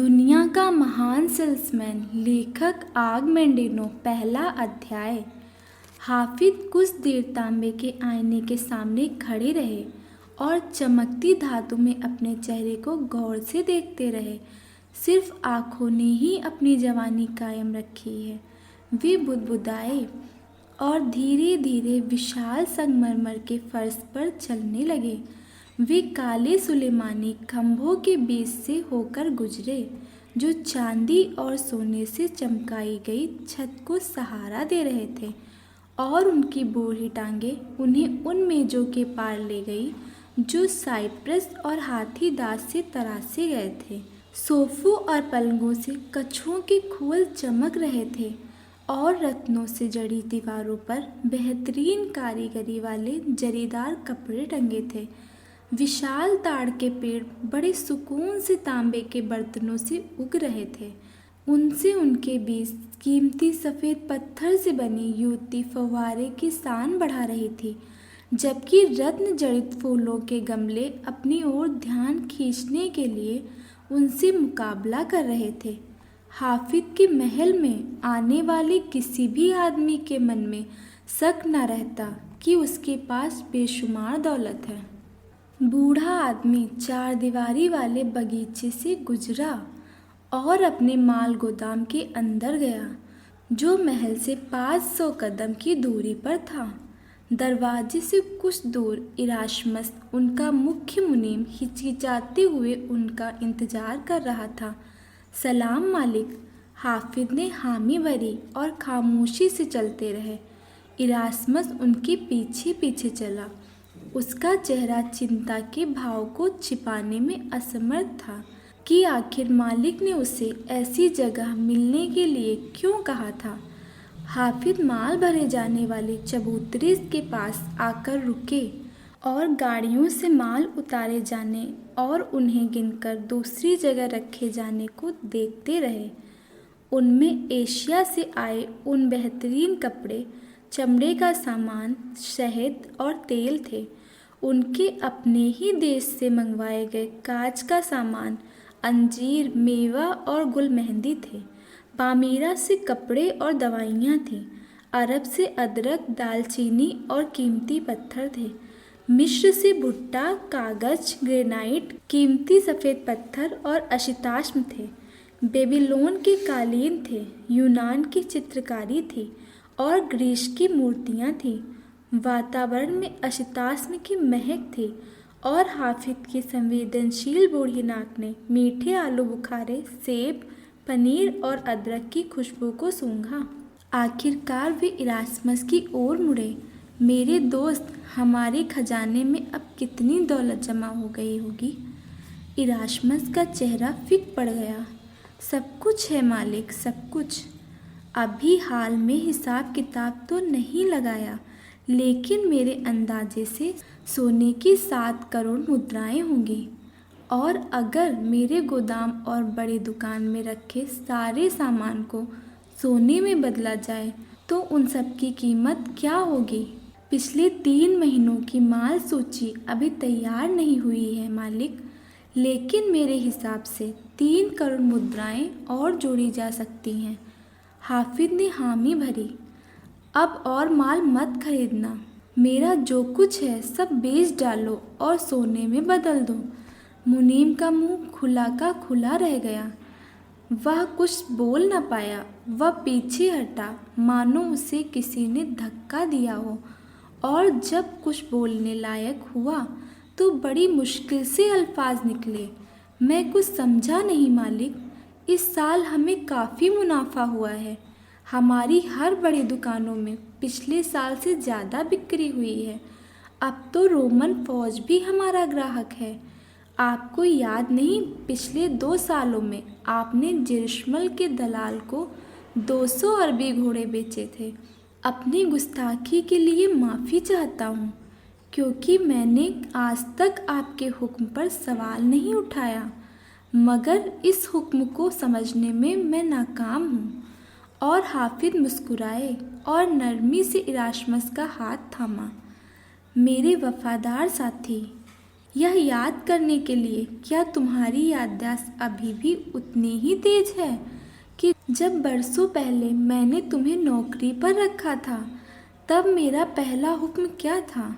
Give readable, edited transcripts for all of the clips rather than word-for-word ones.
दुनिया का महान सेल्समैन लेखक आगमेंडिनो। पहला अध्याय। हाफिज कुछ देर तांबे के आईने के सामने खड़े रहे और चमकती धातु में अपने चेहरे को गौर से देखते रहे। सिर्फ आँखों ने ही अपनी जवानी कायम रखी है। वे बुदबुदाए और धीरे धीरे विशाल संगमरमर के फर्श पर चलने लगे। वे काले सुलेमानी खंभों के बीच से होकर गुजरे जो चांदी और सोने से चमकाई गई छत को सहारा दे रहे थे, और उनकी बूढ़ी टांगें उन्हें उन मेजों के पार ले गई जो साइप्रस और हाथी दांत से तराशे गए थे। सोफों और पलंगों से कछुओं के खोल चमक रहे थे और रत्नों से जड़ी दीवारों पर बेहतरीन कारीगरी वाले जरीदार कपड़े टंगे थे। विशाल ताड़ के पेड़ बड़े सुकून से तांबे के बर्तनों से उग रहे थे। उनसे उनके बीच कीमती सफ़ेद पत्थर से बनी युवती फव्वारे की शान बढ़ा रही थी, जबकि रत्न जड़ित फूलों के गमले अपनी ओर ध्यान खींचने के लिए उनसे मुकाबला कर रहे थे। हाफिज के महल में आने वाले किसी भी आदमी के मन में शक न रहता कि उसके पास बेशुमार दौलत है। बूढ़ा आदमी चार दीवारी वाले बगीचे से गुजरा और अपने माल गोदाम के अंदर गया, जो महल से 500 कदम की दूरी पर था। दरवाजे से कुछ दूर इरास्मस, उनका मुख्य मुनीम, हिचकिचाते हुए उनका इंतजार कर रहा था। सलाम मालिक, हाफिज ने हामी भरी और खामोशी से चलते रहे। इरास्मस उनके पीछे पीछे चला। उसका चेहरा चिंता के भाव को छिपाने में असमर्थ था कि आखिर मालिक ने उसे ऐसी जगह मिलने के लिए क्यों कहा था। हाफिज माल भरे जाने वाले चबूतरे के पास आकर रुके और गाड़ियों से माल उतारे जाने और उन्हें गिनकर दूसरी जगह रखे जाने को देखते रहे। उनमें एशिया से आए उन बेहतरीन कपड़े, चमड़े का सामान, शहद और तेल थे। उनके अपने ही देश से मंगवाए गए कांच का सामान, अंजीर, मेवा और गुल मेहंदी थे। पामीरा से कपड़े और दवाइयाँ थीं। अरब से अदरक, दालचीनी और कीमती पत्थर थे। मिस्र से भुट्टा, कागज, ग्रेनाइट, कीमती सफ़ेद पत्थर और अशिताश्म थे। बेबीलोन के कालीन थे, यूनान की चित्रकारी थी और ग्रीस की मूर्तियाँ थीं। वातावरण में अशिताश्म की महक थी और हाफिज की संवेदनशील बूढ़ी नाक ने मीठे आलू बुखारे, सेब, पनीर और अदरक की खुशबू को सूंघा। आखिरकार वे इरास्मस की ओर मुड़े। मेरे दोस्त, हमारे खजाने में अब कितनी दौलत जमा हो गई होगी। इरास्मस का चेहरा फिक पड़ गया। सब कुछ है मालिक, सब कुछ। अभी हाल में हिसाब किताब तो नहीं लगाया, लेकिन मेरे अंदाजे से सोने की 7 करोड़ मुद्राएं होंगी, और अगर मेरे गोदाम और बड़ी दुकान में रखे सारे सामान को सोने में बदला जाए तो उन सब की कीमत क्या होगी। पिछले 3 महीनों की माल सूची अभी तैयार नहीं हुई है मालिक, लेकिन मेरे हिसाब से 3 करोड़ मुद्राएं और जोड़ी जा सकती हैं। हाफिज ने हामी भरी। अब और माल मत खरीदना। मेरा जो कुछ है सब बेच डालो और सोने में बदल दो। मुनीम का मुंह खुला का खुला रह गया। वह कुछ बोल न पाया। वह पीछे हटा, मानो उसे किसी ने धक्का दिया हो, और जब कुछ बोलने लायक हुआ तो बड़ी मुश्किल से अल्फाज निकले। मैं कुछ समझा नहीं मालिक। इस साल हमें काफ़ी मुनाफा हुआ है। हमारी हर बड़ी दुकानों में पिछले साल से ज़्यादा बिक्री हुई है। अब तो रोमन फौज भी हमारा ग्राहक है। आपको याद नहीं, पिछले 2 सालों में आपने जेरुसलम के दलाल को 200 अरबी घोड़े बेचे थे। अपनी गुस्ताखी के लिए माफ़ी चाहता हूँ, क्योंकि मैंने आज तक आपके हुक्म पर सवाल नहीं उठाया, मगर इस हुक्म को समझने में मैं नाकाम हूँ। और हाफिज मुस्कुराए और नरमी से इरास्मस का हाथ थामा। मेरे वफादार साथी, यह याद करने के लिए क्या तुम्हारी याददाश्त अभी भी उतनी ही तेज है कि जब बरसों पहले मैंने तुम्हें नौकरी पर रखा था तब मेरा पहला हुक्म क्या था?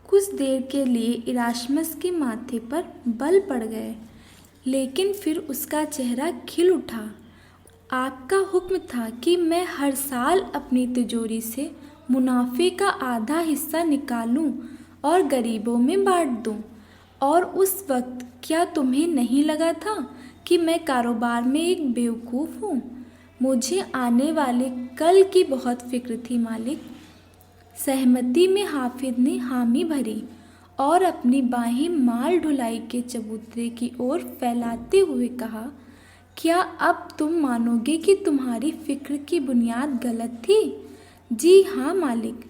कुछ देर के लिए इरास्मस के माथे पर बल पड़ गए, लेकिन फिर उसका चेहरा खिल उठा। आपका हुक्म था कि मैं हर साल अपनी तिजोरी से मुनाफे का आधा हिस्सा निकालूं और गरीबों में बांट दूं। और उस वक्त क्या तुम्हें नहीं लगा था कि मैं कारोबार में एक बेवकूफ़ हूँ? मुझे आने वाले कल की बहुत फिक्र थी मालिक। सहमति में हाफिज ने हामी भरी और अपनी बाहें माल ढुलाई के चबूतरे की ओर फैलाते हुए कहा, क्या अब तुम मानोगे कि तुम्हारी फिक्र की बुनियाद गलत थी? जी हाँ मालिक।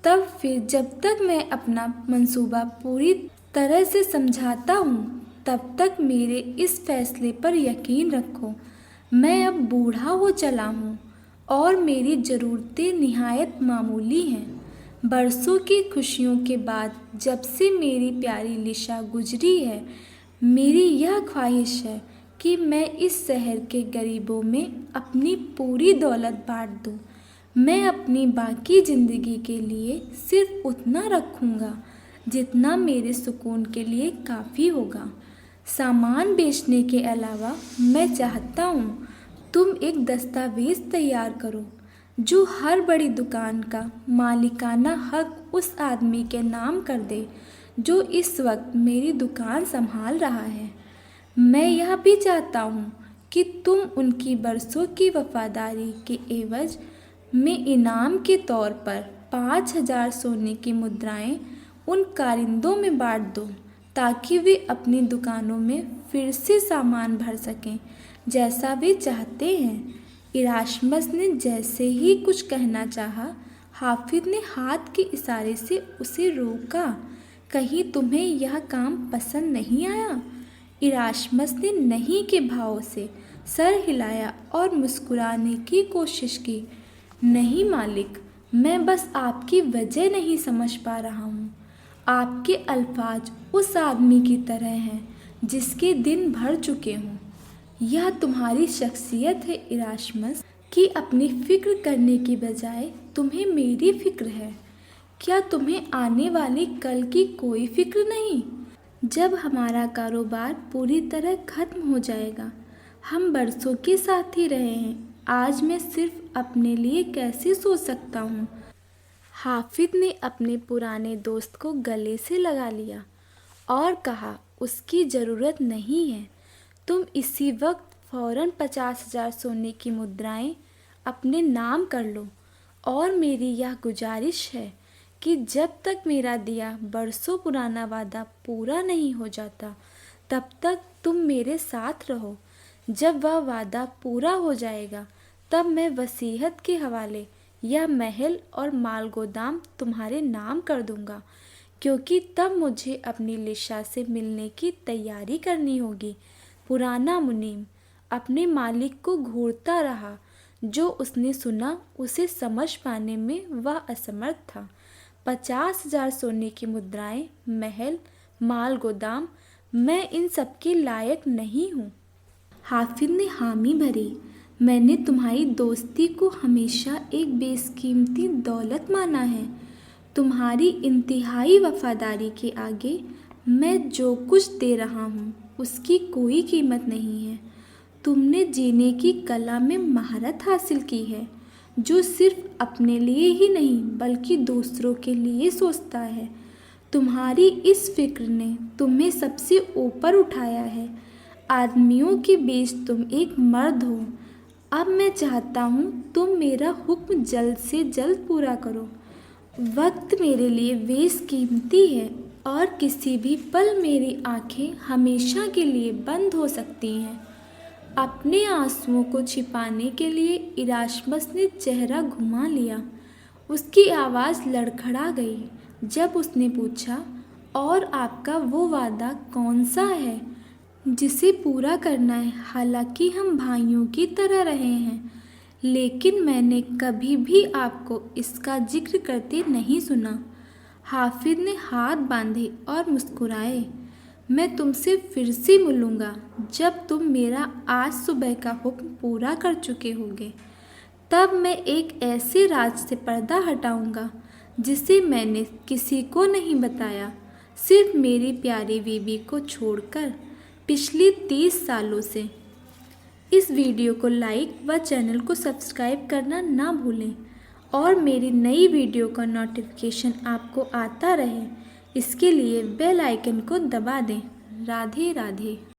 तब फिर जब तक मैं अपना मंसूबा पूरी तरह से समझाता हूँ तब तक मेरे इस फैसले पर यकीन रखो। मैं अब बूढ़ा हो चला हूँ और मेरी ज़रूरतें निहायत मामूली हैं। बरसों की खुशियों के बाद जब से मेरी प्यारी लिशा गुजरी है, मेरी यह ख्वाहिश है कि मैं इस शहर के गरीबों में अपनी पूरी दौलत बांट दूँ। मैं अपनी बाकी ज़िंदगी के लिए सिर्फ उतना रखूँगा जितना मेरे सुकून के लिए काफ़ी होगा। सामान बेचने के अलावा मैं चाहता हूँ तुम एक दस्तावेज़ तैयार करो जो हर बड़ी दुकान का मालिकाना हक उस आदमी के नाम कर दे जो इस वक्त मेरी दुकान संभाल रहा है। मैं यह भी चाहता हूँ कि तुम उनकी बरसों की वफादारी के एवज में इनाम के तौर पर 5,000 सोने की मुद्राएं उन कारिंदों में बांट दो ताकि वे अपनी दुकानों में फिर से सामान भर सकें जैसा वे चाहते हैं। इरास्मस ने जैसे ही कुछ कहना चाहा, हाफिज ने हाथ के इशारे से उसे रोका। कहीं तुम्हें यह काम पसंद नहीं आया? इरास्मस ने नहीं के भाव से सर हिलाया और मुस्कुराने की कोशिश की। नहीं मालिक, मैं बस आपकी वजह नहीं समझ पा रहा हूँ। आपके अल्फाज उस आदमी की तरह हैं जिसके दिन भर चुके हों। यह तुम्हारी शख्सियत है इरास्मस कि अपनी फिक्र करने की बजाय तुम्हें मेरी फिक्र है। क्या तुम्हें आने वाले कल की कोई फिक्र नहीं? जब हमारा कारोबार पूरी तरह खत्म हो जाएगा। हम बरसों के साथ ही रहे हैं, आज मैं सिर्फ अपने लिए कैसे सोच सकता हूँ? हाफिज ने अपने पुराने दोस्त को गले से लगा लिया और कहा, उसकी ज़रूरत नहीं है। तुम इसी वक्त फ़ौरन 50,000 सोने की मुद्राएं अपने नाम कर लो और मेरी यह गुजारिश है कि जब तक मेरा दिया बरसों पुराना वादा पूरा नहीं हो जाता तब तक तुम मेरे साथ रहो। जब वह वादा पूरा हो जाएगा तब मैं वसीयत के हवाले यह महल और माल गोदाम तुम्हारे नाम कर दूंगा, क्योंकि तब मुझे अपनी लिशा से मिलने की तैयारी करनी होगी। पुराना मुनीम अपने मालिक को घूरता रहा। जो उसने सुना उसे समझ पाने में वह असमर्थ था। 50,000 सोने की मुद्राएं, महल, माल गोदाम, मैं इन सब के लायक नहीं हूँ। हाफिज ने हामी भरी। मैंने तुम्हारी दोस्ती को हमेशा एक बेशकीमती दौलत माना है। तुम्हारी इंतहाई वफादारी के आगे मैं जो कुछ दे रहा हूँ उसकी कोई कीमत नहीं है। तुमने जीने की कला में महारत हासिल की है, जो सिर्फ अपने लिए ही नहीं बल्कि दूसरों के लिए सोचता है। तुम्हारी इस फिक्र ने तुम्हें सबसे ऊपर उठाया है। आदमियों के बीच तुम एक मर्द हो। अब मैं चाहता हूँ तुम मेरा हुक्म जल्द से जल्द पूरा करो। वक्त मेरे लिए बेशकीमती है और किसी भी पल मेरी आंखें हमेशा के लिए बंद हो सकती हैं। अपने आंसुओं को छिपाने के लिए इरास्मस ने चेहरा घुमा लिया। उसकी आवाज़ लड़खड़ा गई जब उसने पूछा, और आपका वो वादा कौन सा है जिसे पूरा करना है? हालांकि हम भाइयों की तरह रहे हैं, लेकिन मैंने कभी भी आपको इसका जिक्र करते नहीं सुना। हाफिज ने हाथ बांधे और मुस्कुराए। मैं तुमसे फिर से मिलूँगा जब तुम मेरा आज सुबह का हुक्म पूरा कर चुके होगे। तब मैं एक ऐसे राज से पर्दा हटाऊँगा जिसे मैंने किसी को नहीं बताया, सिर्फ मेरी प्यारी बीबी को छोड़कर पिछले 30 सालों से। इस वीडियो को लाइक व चैनल को सब्सक्राइब करना ना भूलें और मेरी नई वीडियो का नोटिफिकेशन आपको आता रहे, इसके लिए बेल आइकन को दबा दें। राधे राधे।